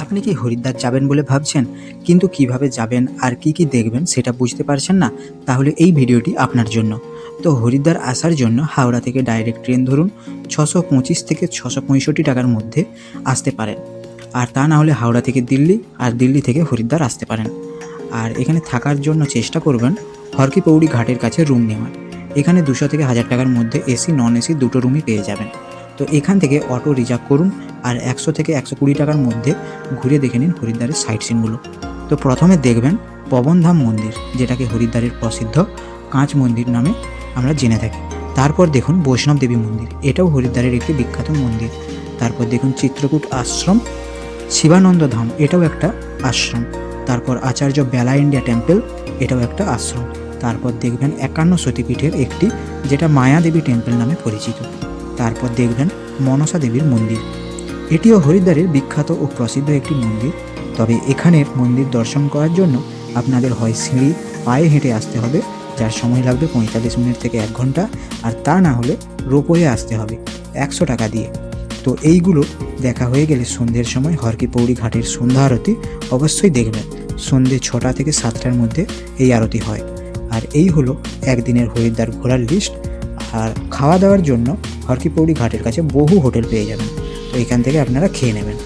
আপনি কি হরিদ্বার যাবেন বলে ভাবছেন, কিন্তু কিভাবে যাবেন আর কি কি দেখবেন সেটা বুঝতে পারছেন না? তাহলে এই ভিডিওটি আপনার জন্য। তো হরিদ্বার আসার জন্য হাওড়া থেকে ডাইরেক্ট ট্রেন ধরুন, 625 থেকে 665 টাকার মধ্যে আসতে পারেন। আর তা না হলে হাওড়া থেকে দিল্লি, আর দিল্লি থেকে হরিদ্বার আসতে পারেন। আর এখানে থাকার জন্য চেষ্টা করবেন হর কি পৌড়ি ঘাটের কাছে রুম নেওয়ার। এখানে 200 থেকে 1000 টাকার মধ্যে এসি নন এসি দুটো রুমই পেয়ে যাবেন। তো এখান থেকে অটো রিজার্ভ করুন, আর 100 থেকে 120 টাকার মধ্যে ঘুরে দেখে নিন হরিদ্বারের সাইট সিনগুলো। তো প্রথমে দেখবেন পবনধাম মন্দির, যেটাকে হরিদ্বারের প্রসিদ্ধ কাঁচ মন্দির নামে আমরা জেনে থাকি। তারপর দেখুন বৈষ্ণব দেবী মন্দির, এটাও হরিদ্বারের একটি বিখ্যাত মন্দির। তারপর দেখুন চিত্রকূট আশ্রম, শিবানন্দ ধাম, এটাও একটা আশ্রম। তারপর আচার্য বেলা ইন্ডিয়া টেম্পল, এটাও একটা আশ্রম। তারপর দেখবেন 51 সতীপীঠের একটি, যেটা মায়া দেবী টেম্পল নামে পরিচিত। তারপর দেখবেন মনসা দেবীর মন্দির, এটিও হরিদ্বারের বিখ্যাত ও প্রসিদ্ধ একটি মন্দির। তবে এখানের মন্দির দর্শন করার জন্য আপনাদের হয় সিঁড়ি পায়ে হেঁটে আসতে হবে, যার সময় লাগবে 45 মিনিট থেকে 1 ঘন্টা, আর তা না হলে রোপওয়ে আসতে হবে 100 টাকা দিয়ে। তো এইগুলো দেখা হয়ে গেলে সন্ধ্যের সময় হর কি পৌড়ি ঘাটের সন্ধ্যা আরতি অবশ্যই দেখবেন। সন্ধ্যে 6টা থেকে 7টার মধ্যে এই আরতি হয়। আর এই হলো একদিনের হরিদ্বার ঘোরার লিস্ট। আর খাওয়া দাওয়ার জন্য হর কি পৌড়ি ঘাটের কাছে বহু হোটেল পেয়ে যাবেন, তো এখান থেকে আপনারা খেয়ে নেবেন।